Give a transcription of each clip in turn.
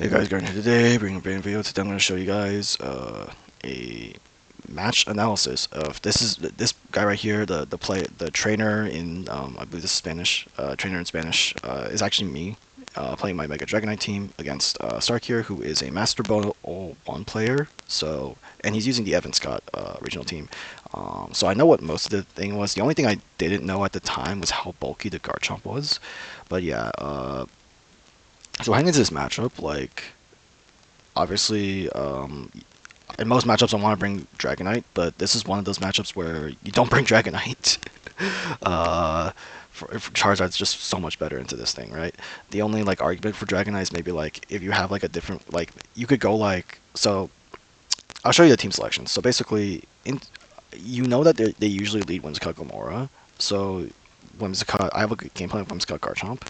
Hey guys, Garen here today, bringing a brand new video. Today I'm going to show you guys a match analysis of this guy right here, the trainer in I believe this is Spanish, trainer in Spanish is actually me playing my Mega Dragonite team against Stark here, who is a Masterball 1 player. So and he's using the Evan Scott regional team. So I know what most of the thing was. The only thing I didn't know at the time was how bulky the Garchomp was. But yeah. So heading into this matchup, like, obviously, in most matchups I want to bring Dragonite, but this is one of those matchups where you don't bring Dragonite. For Charizard's just so much better into this thing, right? The only, like, argument for Dragonite is maybe, like, if you have, like, a different, like, you could go, like, so, I'll show you the team selection. So basically, you know that they usually lead Whimsicott Gomora, so Whimsicott, I have a good game plan with Whimsicott Garchomp,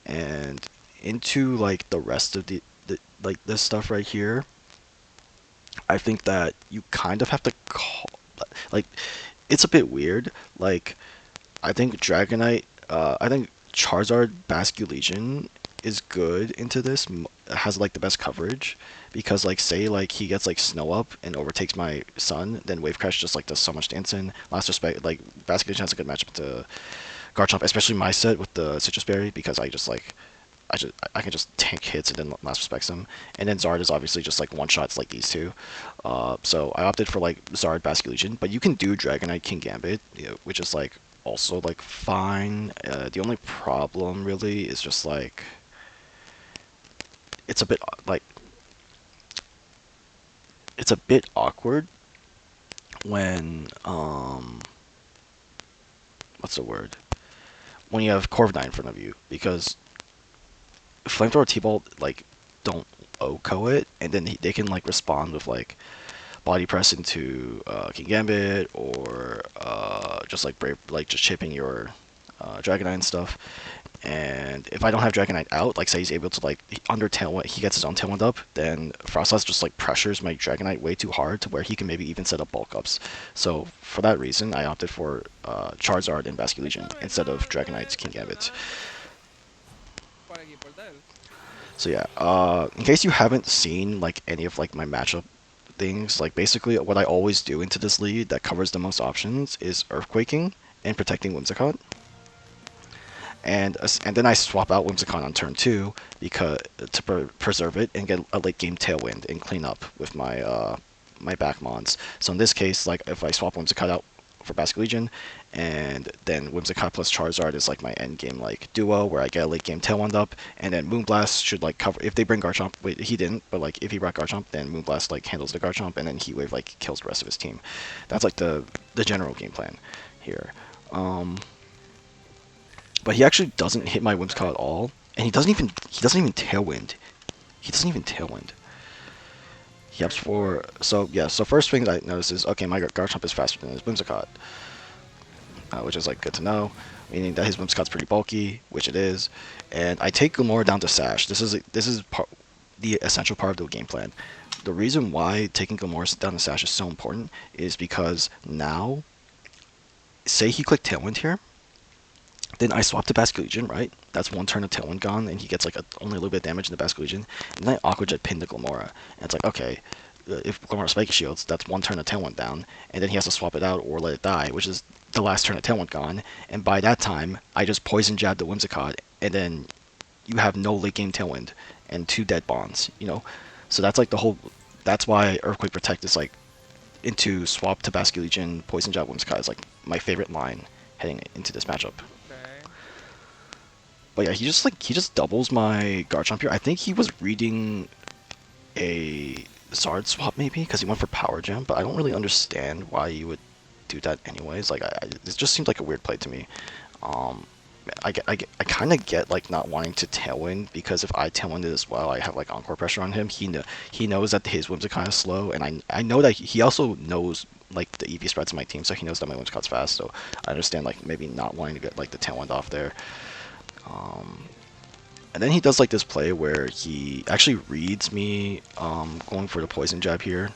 and into like the rest of the like this stuff right here, I think that you kind of have to call, like, it's a bit weird. Like, I think Dragonite, I think Charizard Basculegion is good into this, has like the best coverage, because like say like he gets like Snow Up and overtakes my Sun, then Wave Crash just like does so much dance in. Last respect, like Basculegion has a good matchup to Garchomp, especially my set with the Citrus Berry, because I can just tank hits and then last respects them. And then Zard is obviously just like one shots like these two. So I opted for like Zard Basculegion, but you can do Dragonite King Gambit, you know, which is like also like fine. The only problem really is just like it's a bit like it's a bit awkward when what's the word, when you have Corviknight in front of you, because Flamethrower T-Ball like don't OHKO it, and then they can like respond with like body press into King Gambit, or just like brave, like just chipping your Dragonite and stuff. And if I don't have Dragonite out, like say he's able to like under Tailwind, he gets his own Tailwind up, then Frostlass just like pressures my Dragonite way too hard to where he can maybe even set up bulk ups. So for that reason, I opted for Charizard and Basculegion instead of Dragonite's King Gambit. So yeah, in case you haven't seen like any of like my matchup things, like basically what I always do into this lead that covers the most options is Earthquaking and protecting Whimsicott. And then I swap out Whimsicott on turn 2 because to preserve it and get a late game Tailwind and clean up with my my back mons. So in this case, like if I swap Whimsicott out for Basculegion, and then Whimsicott plus Charizard is like my end game like duo where I get a late game Tailwind up, and then Moonblast should like cover if they bring Garchomp. Wait, he didn't, but like if he brought Garchomp, then Moonblast like handles the Garchomp, and then Heat Wave like kills the rest of his team. That's like the general game plan here. But he actually doesn't hit my Whimsicott at all, and he doesn't even Tailwind. He doesn't even Tailwind. He ups for, so yeah. So first thing I notice is, okay, my Garchomp is faster than his Whimsicott, which is like good to know, meaning that his Whimsicott's pretty bulky, which it is. And I take Gomora down to Sash. This is the essential part of the game plan. The reason why taking Gomora down to Sash is so important is because now, say he clicked Tailwind here, then I swap to Basculegion, right? That's one turn of Tailwind gone, and he gets like only a little bit of damage in the Basculegion. And then I Aqua Jet pin the Glamora. And it's like, okay, if Glamora Spiky Shields, that's one turn of Tailwind down, and then he has to swap it out or let it die, which is the last turn of Tailwind gone. And by that time, I just Poison Jab the Whimsicott, and then you have no late game Tailwind and 2 dead bonds, you know? So that's like the whole, that's why Earthquake Protect is like, into swap to Basculegion, Poison Jab Whimsicott is like my favorite line heading into this matchup. But yeah, he just doubles my Garchomp here. I think he was reading a Zard swap maybe because he went for Power Gem, but I don't really understand why you would do that anyways. Like, it just seems like a weird play to me. Um, I kind of get like not wanting to Tailwind, because if I Tailwind it as well, I have like Encore pressure on him. He knows that his Whimsicott kind of slow, and I know that he also knows like the EV spreads in my team, so he knows that my Whimsicott's fast. So I understand like maybe not wanting to get like the Tailwind off there. And then he does like this play where he actually reads me going for the poison jab here.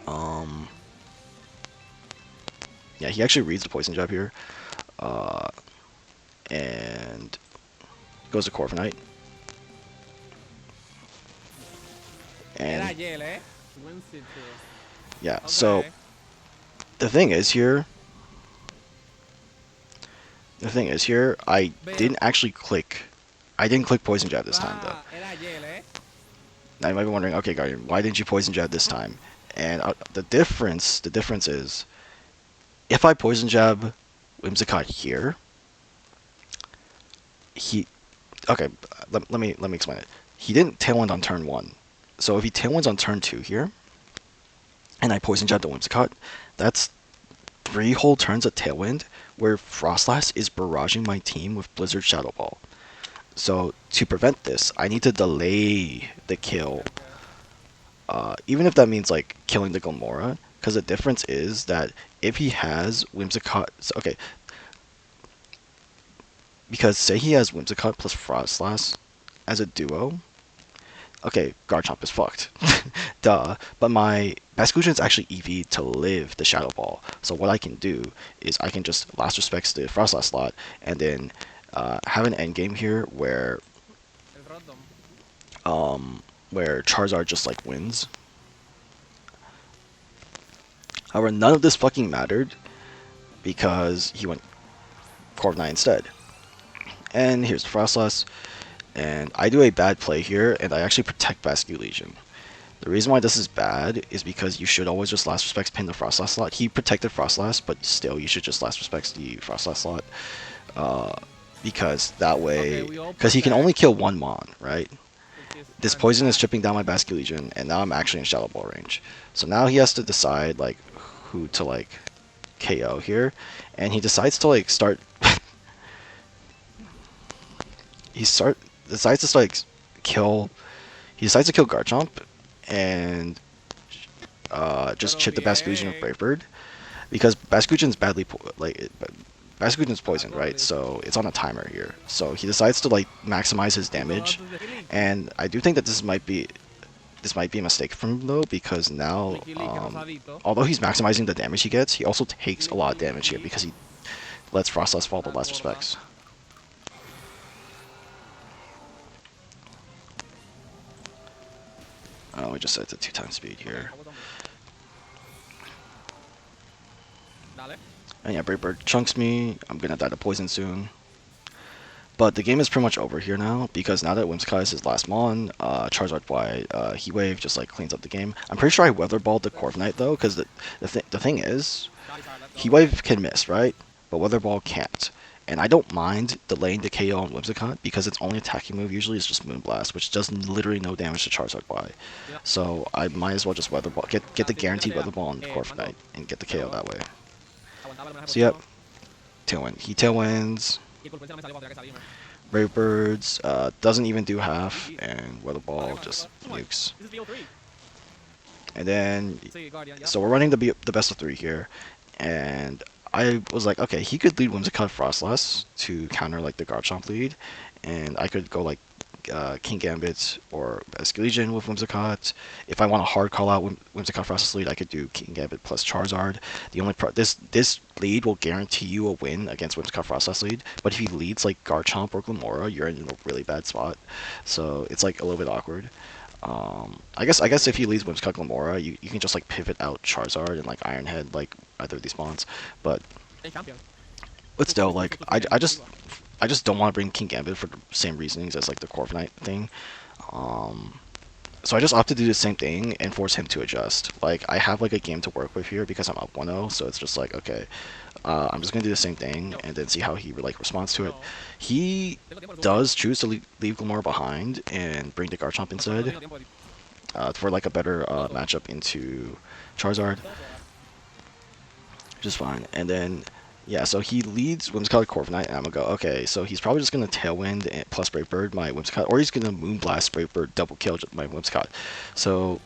Yeah, he actually reads the poison jab here, and goes to Corviknight. Yeah, so the thing is here, I didn't actually click. I didn't click Poison Jab this time, though. Now you might be wondering, okay, Guardian, why didn't you Poison Jab this time? And the difference is, if I Poison Jab Whimsicott here, he, okay, let me explain it. He didn't Tailwind on turn 1. So if he Tailwinds on turn 2 here, and I Poison Jab the Whimsicott, that's 3 whole turns of Tailwind, where Frostlass is barraging my team with Blizzard Shadow Ball. So to prevent this, I need to delay the kill, even if that means like killing the Gomorrah, because the difference is that if he has Whimsicott, okay, because say he has Whimsicott plus Frostlass as a duo, okay, Garchomp is fucked. Duh. But my Basculegion is actually EV to live the Shadow Ball. So what I can do is I can just Last Respects the Frostlass slot and then have an endgame here where Charizard just like wins. However, none of this fucking mattered because he went Corviknight instead. And here's Frostlass. And I do a bad play here, and I actually protect Basculegion. The reason why this is bad is because you should always just Last Respects pin the Frostlass slot. He protected Frostlass, but still you should just Last Respects the Frostlass slot. Because that way, because he can only kill one Mon, right? This poison is chipping down my Basculegion, and now I'm actually in Shadow Ball range. So now he has to decide like who to like KO here, and he decides to like start. Decides to like kill. He decides to kill Garchomp, and just chip the Basculegion with Brave Bird, because Basculegion's Basculegion's poisoned, right? So it's on a timer here. So he decides to like maximize his damage, and I do think that this might be a mistake from him though, because now although he's maximizing the damage he gets, he also takes a lot of damage here because he lets Frostlass fall the Last Respects. We just set it to 2x speed here. And yeah, Brave Bird chunks me. I'm gonna die to poison soon. But the game is pretty much over here now, because now that Whimsicott is his last Mon, Charizard Y Heat Wave just like cleans up the game. I'm pretty sure I Weather Balled the Corviknight though, because the thing is, Heat Wave can miss, right? But Weather Ball can't. And I don't mind delaying the KO on Whimsicott, because its only attacking move usually is just Moonblast, which does literally no damage to Charizard Y. So I might as well just Weather Ball, get the guaranteed Weather Ball on Corviknight, and get the KO that way. So yep, Tailwind. He Tailwinds. Brave Birds doesn't even do half, and Weather Ball just nukes. And then, so we're running the best of 3 here, and I was like, okay, he could lead Whimsicott Frostlass to counter like the Garchomp lead, and I could go like King Gambit or Basculegion with Whimsicott. If I want a hard call out Whimsicott Frostlass lead, I could do King Gambit plus Charizard. The only this lead will guarantee you a win against Whimsicott Frostlass lead, but if he leads like Garchomp or Glamora, you're in a really bad spot. So it's like a little bit awkward. I guess if he leads Whimsicott Glamora, you can just like pivot out Charizard and like Iron Head like either of these spawns, but still, like I just don't want to bring King Gambit for the same reasonings as like the Corviknight thing. So I just opted to do the same thing and force him to adjust. Like I have like a game to work with here because I'm up 1-0, so it's just like, okay, I'm just gonna do the same thing and then see how he like responds to it. He does choose to leave Glamora behind and bring the Garchomp instead, for like a better matchup into Charizard, which is fine. And then yeah, so he leads Whimsicott Corviknight, and I'm gonna go, okay, so he's probably just gonna Tailwind and plus Brave Bird my Whimsicott, or he's gonna Moonblast Brave Bird double kill my Whimsicott. So,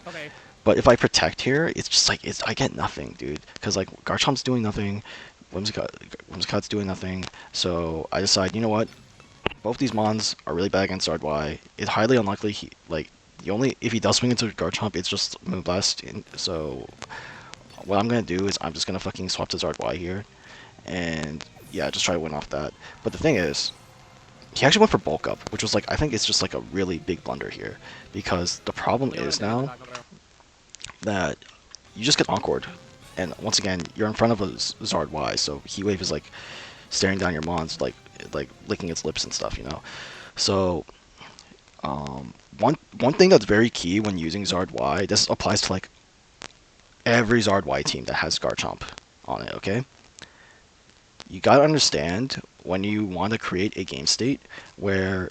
but if I protect here, it's just like I get nothing, dude, because like Garchomp's doing nothing, Whimsicott's doing nothing. So I decide, you know what? Both these Mons are really bad against Zard. It's highly unlikely if he does swing into Garchomp, it's just Moonblast. So what I'm gonna do is I'm just gonna fucking swap to Zard here. And yeah, just try to win off that. But the thing is, he actually went for bulk up, which was like, I think it's just like a really big blunder here, because the problem is now that you just get encored. And once again, you're in front of a Zard Y, so Heat Wave is like staring down your mons, like licking its lips and stuff, you know. So one thing that's very key when using Zard Y, this applies to like every Zard Y team that has Garchomp on it. Okay, you gotta understand when you want to create a game state where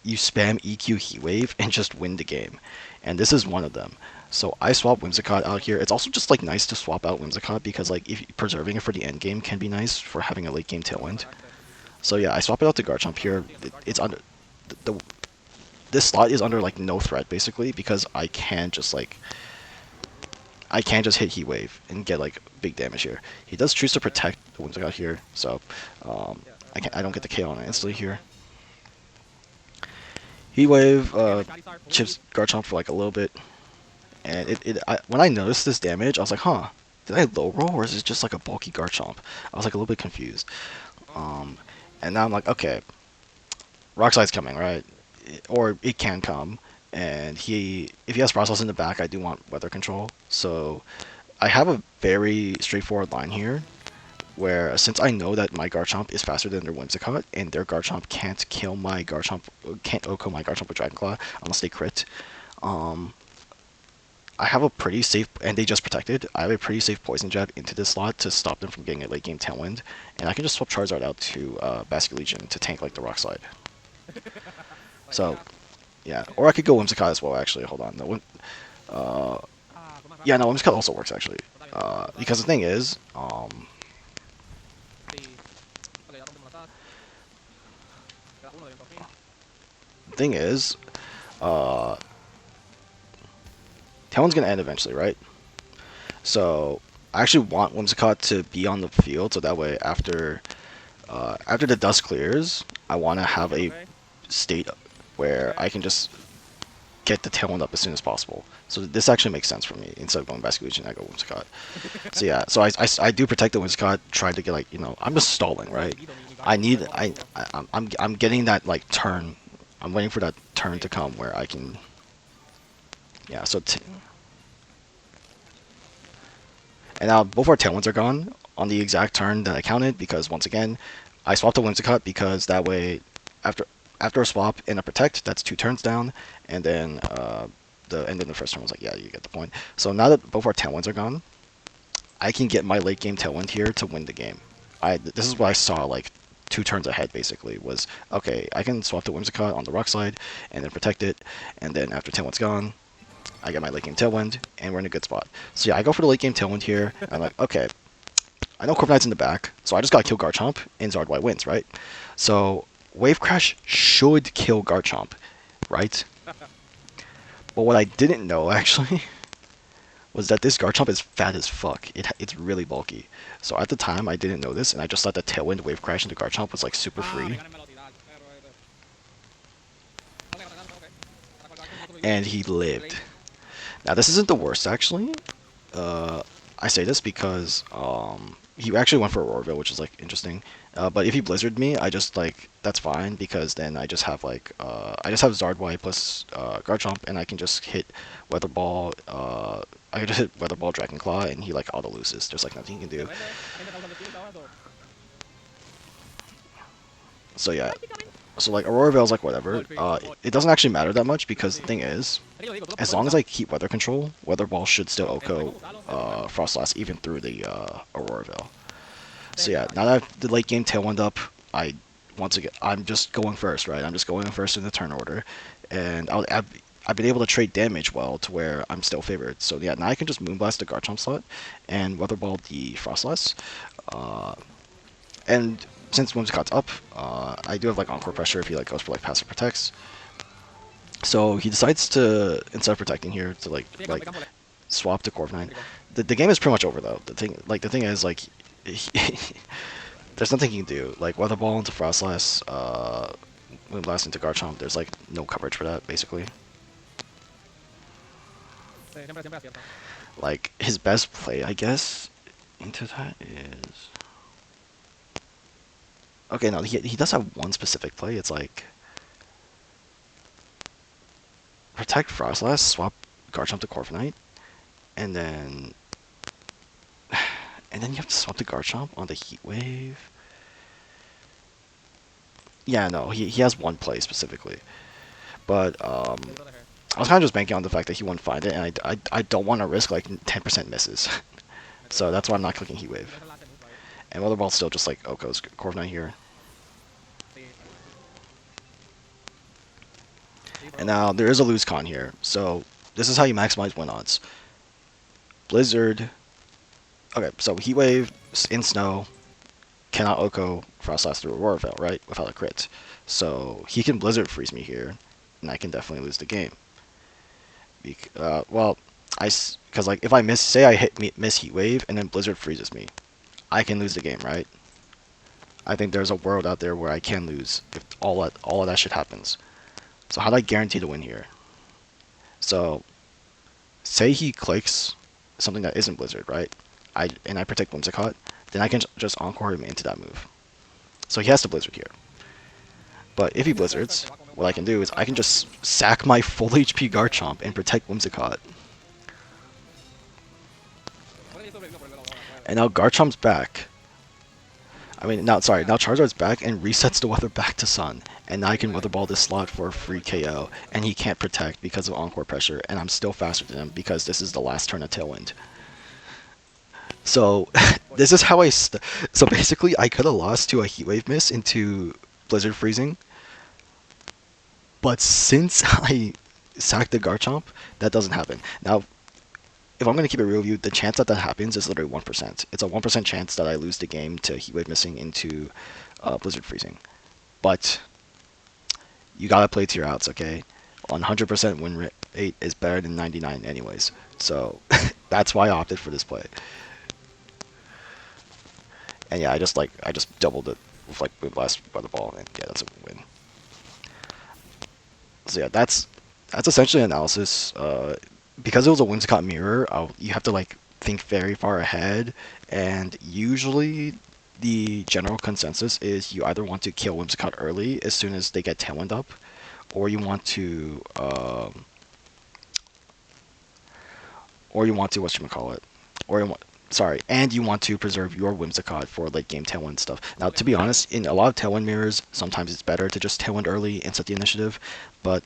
you spam EQ Heat Wave and just win the game, and this is one of them. So I swap Whimsicott out here. It's also just like nice to swap out Whimsicott because like if preserving it for the end game can be nice for having a late game tailwind. So yeah, I swap it out to Garchomp here. It's under the this slot is under like no threat basically because I can just hit Heat Wave and get like big damage here. He does choose to protect the Whimsicott here, so I don't get the KO on it instantly here. Heat Wave chips Garchomp for like a little bit, and when I noticed this damage, I was like, huh, did I low roll or is it just like a bulky Garchomp? I was like a little bit confused. Um, and now I'm like, okay, Rock Slide's coming, right? Or it can come. And if he has Process in the back, I do want weather control. So I have a very straightforward line here, where since I know that my Garchomp is faster than their Whimsicott, and their Garchomp can't kill my Garchomp, can't OHKO my Garchomp with Dragon Claw unless they crit, um, I have a pretty safe, and they just protected. I have a pretty safe Poison Jab into this slot to stop them from getting a late game Tailwind, and I can just swap Charizard out to Basculegion to tank like the Rock Slide. So yeah, or I could go Whimsicott as well. Actually, hold on. No, yeah, no, Whimsicott also works actually. Because the thing is, thing is, uh, Tailwind's gonna end eventually, right? So I actually want Whimsicott to be on the field, so that way after the dust clears, I want to have a state where I can just get the Tailwind up as soon as possible. So this actually makes sense for me. Instead of going Basculegion, I go Whimsicott. So yeah, so I do protect the Whimsicott, trying to get like, you know, I'm just stalling, right? I'm getting that like turn. I'm waiting for that turn to come where I can. Yeah, so and now both our Tailwinds are gone on the exact turn that I counted because once again, I swapped the Whimsicott because that way, after a swap and a protect, that's 2 turns down, and then the end of the first turn was like, yeah, you get the point. So now that both our Tailwinds are gone, I can get my late game Tailwind here to win the game. This is what I saw like 2 turns ahead basically was, okay, I can swap the Whimsicott on the Rock Slide and then protect it, and then after Tailwind's gone, I get my late game Tailwind, and we're in a good spot. So yeah, I go for the late game Tailwind here. I'm like, okay, I know Corviknight's in the back, so I just gotta kill Garchomp, and Zard Y wins, right? So Wave Crash should kill Garchomp, right? But what I didn't know, actually, was that this Garchomp is fat as fuck. It's really bulky. So at the time, I didn't know this, and I just thought that Tailwind Wave Crash into Garchomp was like super free. And he lived. Now this isn't the worst, actually. I say this because he actually went for Auroraville, which is like interesting. But if he Blizzard me, I just like that's fine because then I just have like I just have Zard Y plus Garchomp, and I can just hit Weather Ball. I can just hit Weather Ball, Dragon Claw, and he like auto loses. There's like nothing he can do. So yeah. So like Auroraville's like whatever. It doesn't actually matter that much because the thing is, as long as I keep weather control, Weather Ball should still OHKO Frostlass even through the Auroraville. So yeah, now that I have the late game Tailwind up, once again I'm just going first, right? I'm just going first in the turn order, and I've been able to trade damage well to where I'm still favored. So yeah, now I can just Moonblast the Garchomp slot and Weather Ball the Frostlass. And since Whimsicott's up, I do have like Encore Pressure if he like goes for like passive protects. So he decides to, instead of protecting here, to like swap to Corviknight. The game is pretty much over though. The thing is like there's nothing he can do. Like Weather Ball into Frostlass, Moonblast into Garchomp. There's like no coverage for that basically. Like his best play, I guess, into that is. Okay, no, he does have one specific play. It's like protect Frostlass, swap Garchomp to Corviknight, and then you have to swap the Garchomp on the Heat Wave. Yeah, no, he has one play specifically, but I was kind of just banking on the fact that he wouldn't find it, and I don't want to risk like 10% misses, so that's why I'm not clicking Heat Wave. And Weather Ball's still just like Oko's Corviknight here. And now there is a lose con here, so this is how you maximize win odds. Blizzard. Okay, so Heat Wave in snow cannot Oko Frost Blast through Aurora Veil, right? Without a crit. So he can Blizzard freeze me here, and I can definitely lose the game. Well, because like if I say I miss Heat Wave and then Blizzard freezes me, I can lose the game, right? I think there's a world out there where I can lose if all of that shit happens. So how do I guarantee to win here? So say he clicks something that isn't Blizzard, right? I protect Whimsicott, then I can just Encore him into that move. So he has to Blizzard here. But if he Blizzards, what I can do is I can just sack my full HP Garchomp and protect Whimsicott. And now Garchomp's back. Now Charizard's back and resets the weather back to Sun. And now I can Weather Ball this slot for a free KO. And he can't protect because of Encore pressure. And I'm still faster than him because this is the last turn of Tailwind. So this is how so basically I could have lost to a Heat Wave miss into Blizzard freezing. But since I sacked the Garchomp, that doesn't happen. Now, if I'm going to keep it real with you, the chance that happens is literally 1%. It's a 1% chance that I lose the game to Heat Wave missing into Blizzard freezing. But you gotta play to your outs, okay? 100% win rate is better than 99 anyways. So that's why I opted for this play. And yeah, I just doubled it with like Boom Blast by the ball, and yeah, that's a win. So yeah, that's essentially analysis. Because it was a Whimsicott mirror, you have to like think very far ahead, and usually the general consensus is you either want to kill Whimsicott early as soon as they get Tailwind up, or you want to whatchamacallit, or you want sorry, and you want to preserve your Whimsicott for late game Tailwind stuff. Now, to be honest, in a lot of Tailwind mirrors, sometimes it's better to just Tailwind early and set the initiative, but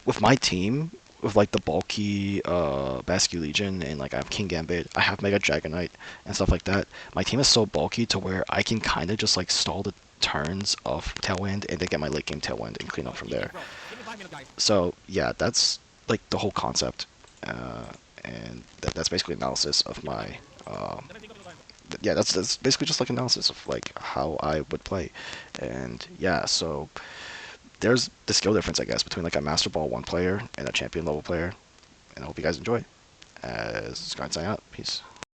with my team, with like the bulky Basque Legion and like I have King Gambit, I have Mega Dragonite and stuff like that. My team is so bulky to where I can kind of just like stall the turns of Tailwind and then get my late game Tailwind and clean up from there. So yeah, that's like the whole concept, and that's basically analysis of my. Yeah, that's basically just like analysis of like how I would play, and yeah, so there's the skill difference, I guess, between like a Master Ball 1 player and a champion level player. And I hope you guys enjoy. As Sky signing out. Peace.